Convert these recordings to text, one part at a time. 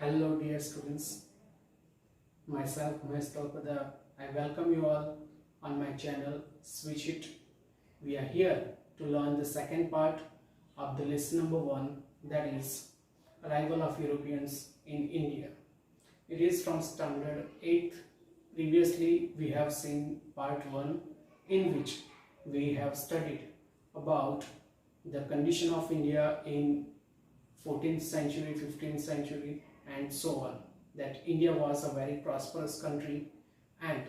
Hello dear students, myself Mahesh Talpada. I welcome you all on my channel Switch It. We are here to learn the second part of the lesson number 1, that is arrival of Europeans in India. It is from standard 8th. Previously we have seen part 1 in which we have studied about the condition of India in 14th century, 15th century and so on, that India was a very prosperous country and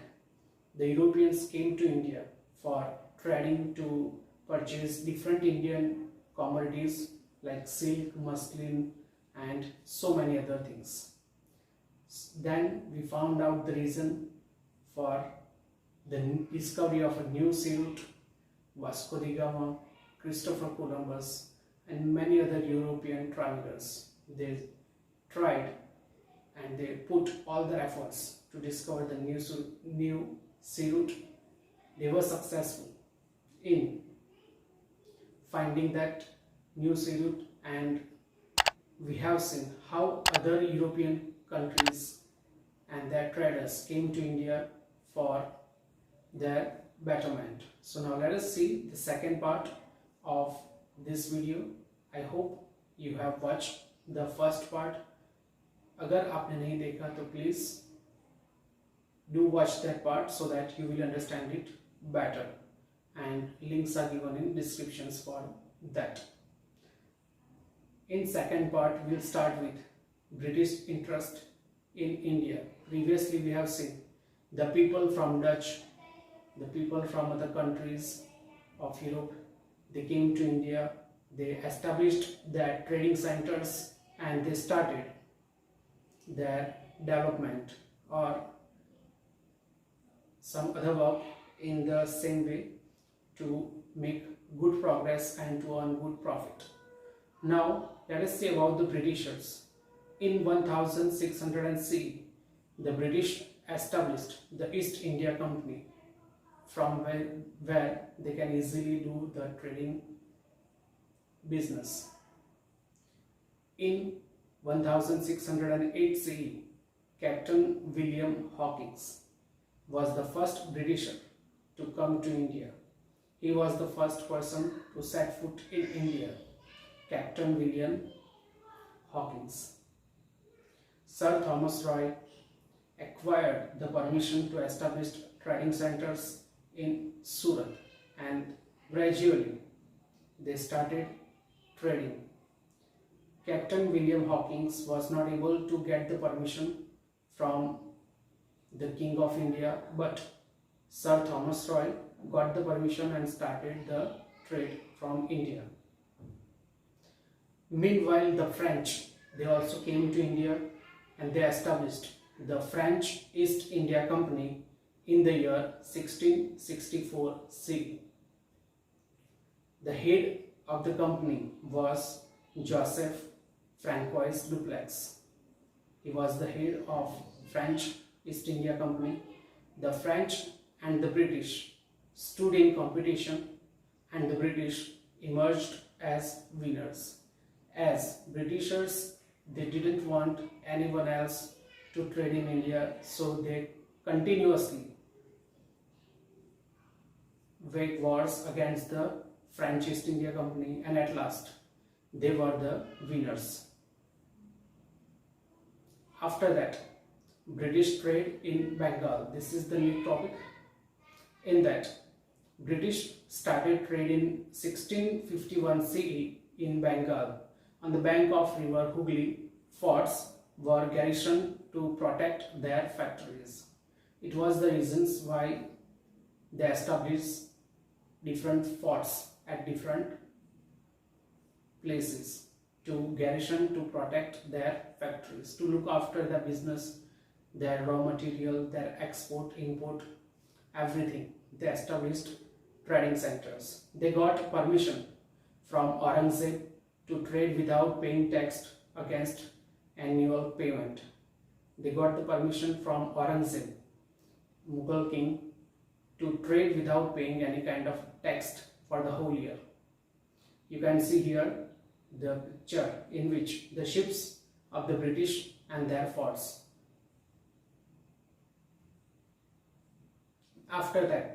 the Europeans came to India for trading to purchase different Indian commodities like silk, muslin and so many other things. Then we found out the reason for the discovery of a new sea route, Vasco da Gama, Christopher Columbus and many other European travelers. They tried and they put all their efforts to discover the new sea route. They were successful in finding that new sea route, and we have seen how other European countries and their traders came to India for their betterment. So now let us see the second part of this video. I hope you have watched the first part. अगर आपने नहीं देखा तो please do watch that part so that you will understand it better, and links are given in descriptions for that. In second part we'll start with British interest in India. Previously we have seen the people from Dutch, the people from other countries of Europe, they came to India, they established their trading centers and they started their development or some other work in the same way to make good progress and to earn good profit. Now let us see about the Britishers. In 1600 CE, the British established the East India Company, from where they can easily do the trading business. In 1608 CE, Captain William Hawkins was the first Britisher to come to India. He was the first person to set foot in India, Captain William Hawkins. Sir Thomas Roy acquired the permission to establish trading centers in Surat, and gradually they started trading. Captain William Hawkins was not able to get the permission from the King of India, but Sir Thomas Roy got the permission and started the trade from India. Meanwhile, the French, they also came to India and they established the French East India Company in the year 1664 CE. The head of the company was Joseph Francois Dupleix. He was the head of French East India Company. The French and the British stood in competition and the British emerged as winners. As Britishers, they didn't want anyone else to trade in India, so they continuously waged wars against the French East India Company, and at last they were the winners. After that, British trade in Bengal. This is the new topic. In that, British started trade in 1651 CE in Bengal. On the bank of river Hooghly, forts were garrisoned to protect their factories. It was the reasons why they established different forts at different places to garrison, to protect their factories, to look after the business, their raw material, their export, import, everything. They established trading centers. They got permission from Aurangzeb to trade without paying tax against annual payment. They got the permission from Aurangzeb, Mughal king, to trade without paying any kind of tax for the whole year. You can see here the picture in which the ships of the British and their forts. After that,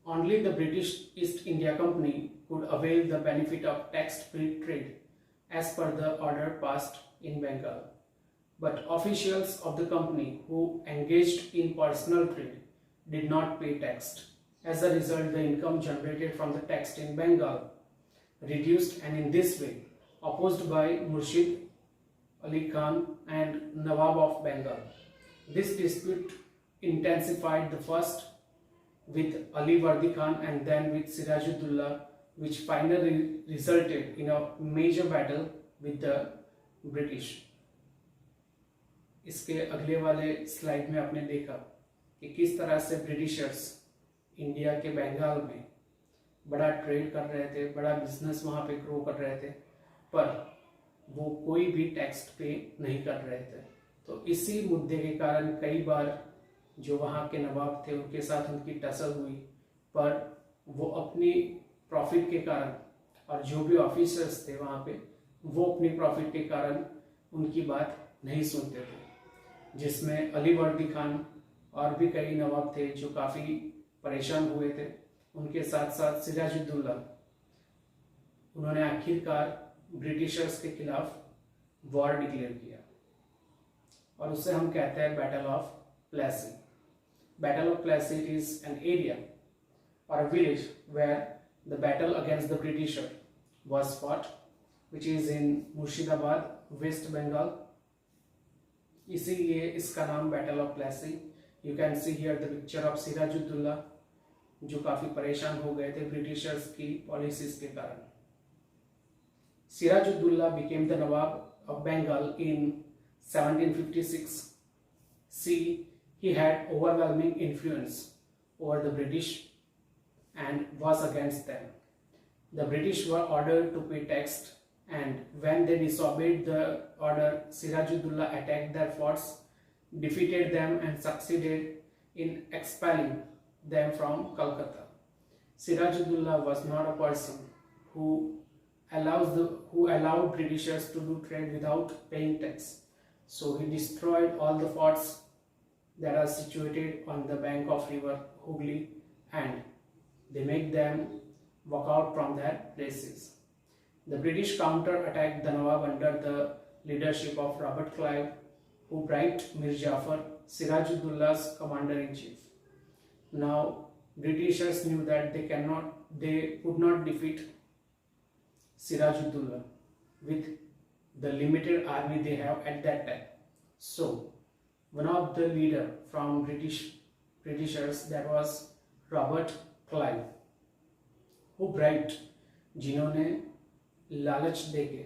only the British East India Company could avail the benefit of tax-free trade as per the order passed in Bengal. But officials of the company who engaged in personal trade did not pay tax. As a result, the income generated from the tax in Bengal reduced, and in this way, opposed by Murshid Ali Khan and Nawab of Bengal. This dispute intensified, the first with Ali Vardi Khan and then with Sirajuddaulah, which finally resulted in a major battle with the British. इसके अगले वाले slide में आपने देखा कि किस तरह से ब्रिटिशर्स इंडिया के बंगाल में बड़ा ट्रेड कर रहे थे, बड़ा बिजनेस वहाँ पे ग्रो कर रहे थे, पर वो कोई भी टैक्स पे नहीं कर रहे थे। तो इसी मुद्दे के कारण कई बार जो वहाँ के नवाब थे उनके साथ उनकी टसल हुई, पर वो अपनी प्रॉफिट के कारण और जो भी ऑफिसर्स थे वहाँ पे वो अपनी प्रॉफिट के कारण उनकी बात नहीं सुनते थे, जिसमें अली वर्दी खान और भी कई नवाब थे जो काफ़ी परेशान हुए थे। उनके साथ साथ सिराजुद्दौला, उन्होंने आखिरकार ब्रिटिशर्स के खिलाफ वॉर डिक्लेयर किया और उसे हम कहते हैं battle of Plassey. Battle of Plassey is an area और a village where the battle against the Britisher was fought, which is in Murshidabad, West Bengal. इसीलिए इसका नाम battle of Plassey. You can see here the picture of Sirajuddaula जो काफी परेशान हो गए थे ब्रिटिशर्स की पॉलिसीज के कारण। Siraj-ud-Daulah became the Nawab of Bengal in 1756. See, he had overwhelming influence over the British and was against them. The British were ordered to pay tax, and when they disobeyed the order, Sirajuddaulah attacked their forts, defeated them and succeeded in expelling them from Calcutta. Sirajuddaulah was not a person who allowed Britishers to do trade without paying tax. So he destroyed all the forts that are situated on the bank of river Hooghly, and they made them walk out from their places. The British counter-attacked the Nawab under the leadership of Robert Clive, who bribed Mir Jafar, Sirajuddaullah's commander-in-chief. Now, Britishers knew that they could not defeat Sirajuddaulah with the limited army they have at that time. So, one of the leader from Britishers, that was Robert Clive, who bribed, जिन्होंने लालच देके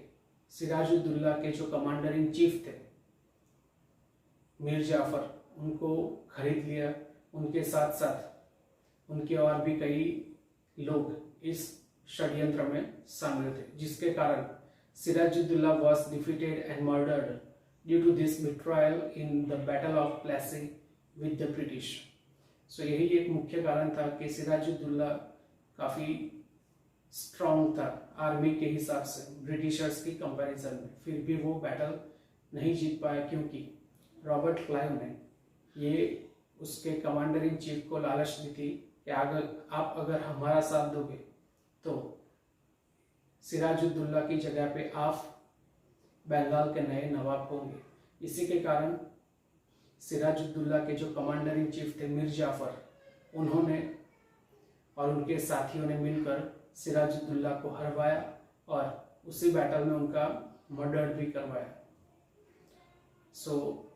सिराजुद्दौला के जो commander in chief थे मीर जाफर, उनको खरीद लिया। उनके साथ साथ उनके और भी कई लोग इस षड्यंत्र में शामिल थे, जिसके कारण Siraj-ud-Daulah was defeated and murdered due to this betrayal in the Battle of Plassey with the British. So यही एक मुख्य कारण था कि सिराजुद्दौला काफ़ी स्ट्रॉन्ग था आर्मी के हिसाब से ब्रिटिशर्स की कंपैरिजन में, फिर भी वो बैटल नहीं जीत पाया क्योंकि रॉबर्ट क्लाइव ने ये उसके कमांडर इन चीफ को लालच दी थी कि अगर हमारा साथ दोगे तो सिराजुद्दौला की जगह पे आप बंगाल के नए नवाब होंगे। इसी के कारण सिराजुद्दौला के जो कमांडर इन चीफ थे मीर जाफर, उन्होंने और उनके साथियों ने मिलकर सिराजुद्दौला को हरवाया और उसी बैटल में उनका मर्डर भी करवाया। सो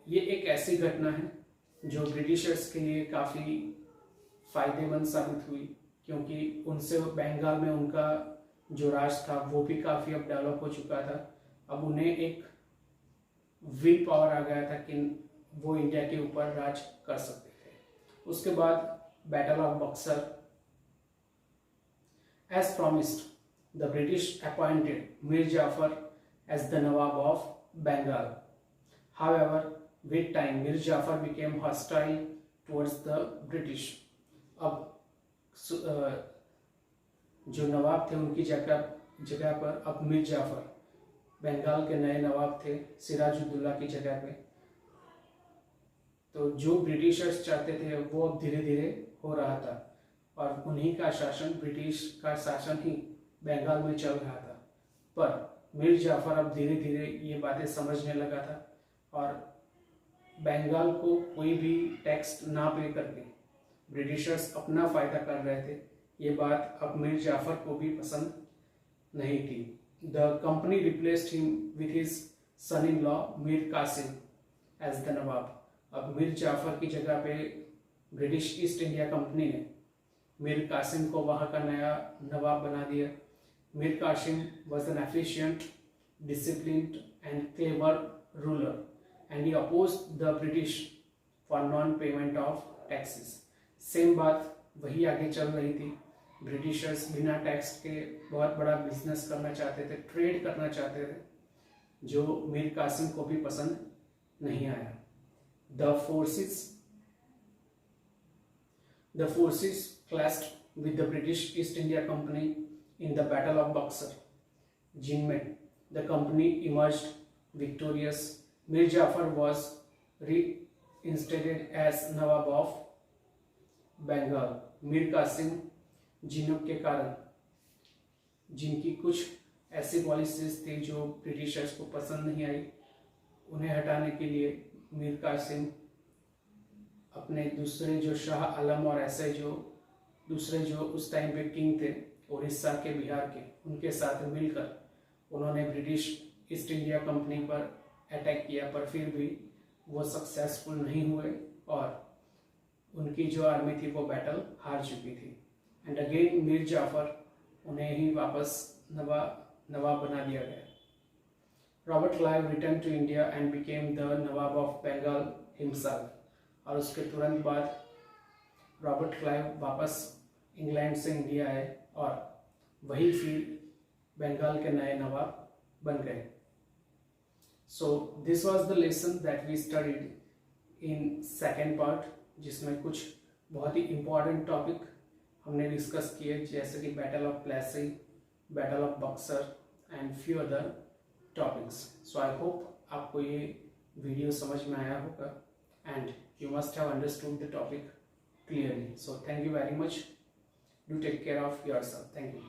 ये एक ऐसी घटना है जो ब्रिटिशर्स के लिए काफ़ी फायदेमंद साबित हुई, क्योंकि उनसे बंगाल में उनका जो राज था वो भी काफ़ी अब डेवलप हो चुका था। अब उन्हें एक विल पावर आ गया था कि वो इंडिया के ऊपर राज कर सकते थे। उसके बाद battle of Buxar. As promised, the British appointed Mir Jafar as the Nawab of Bengal. However, with time, Mir Jafar became hostile towards the British. अब जो नवाब थे उनकी जगह पर अब मीर जाफर बंगाल के नए नवाब थे सिराजुद्दौला की जगह पे। तो जो ब्रिटिशर्स चाहते थे वो अब धीरे धीरे हो रहा था, और उन्हीं का शासन, ब्रिटिश का शासन ही बंगाल में चल रहा था। पर मीर जाफर अब धीरे धीरे ये बातें समझने लगा था, और बंगाल को कोई भी टैक्स ना पे करके ब्रिटिशर्स अपना फ़ायदा कर रहे थे, ये बात अब मीर जाफर को भी पसंद नहीं थी। The company replaced him with his son in law Mir Qasim as the nawab. अब मीर जाफर की जगह पे ब्रिटिश ईस्ट इंडिया कंपनी ने मीर कासिम को वहाँ का नया नवाब बना दिया। Mir Qasim was an efficient, disciplined and clever ruler and he opposed the British for non payment of taxes. Same बात वही आगे चल रही थी। ब्रिटिशर्स बिना टैक्स के बहुत बड़ा बिजनेस करना चाहते थे, ट्रेड करना चाहते थे, जो मीर कासिम को भी पसंद नहीं आया। The forces clashed with the British East India Company in the Battle of Buxar, जिनमें the company emerged victorious. Mir Jafar was reinstated as Nawab of Bengal. Mir Qasim जिनों के कारण, जिनकी कुछ ऐसी पॉलिसीज थी जो ब्रिटिशर्स को पसंद नहीं आई, उन्हें हटाने के लिए मीर कासिम अपने दूसरे जो शाह आलम और ऐसे जो दूसरे जो उस टाइम पे किंग थे उड़ीसा के, बिहार के, उनके साथ मिलकर उन्होंने ब्रिटिश ईस्ट इंडिया कंपनी पर अटैक किया, पर फिर भी वो सक्सेसफुल नहीं हुए और उनकी जो आर्मी थी वो बैटल हार चुकी थी। एंड अगेन मीर जाफर, उन्हें ही वापस नवाब बना दिया गया। Robert Clive return to India and became the Nawab of Bengal himself. और उसके तुरंत बाद रॉबर्ट क्लाइव वापस इंग्लैंड से इंडिया आए और वही फिर बंगाल के नए नवाब बन गए। So this was the lesson that we studied in second part, जिसमें कुछ बहुत ही इम्पॉर्टेंट टॉपिक हमने डिस्कस किए, जैसे कि battle of Plassey, battle of Buxar and few other topics. So I hope आपको ये वीडियो समझ में आया होगा and you must have understood the topic clearly. So thank you very much. Do take care of yourself. Thank you.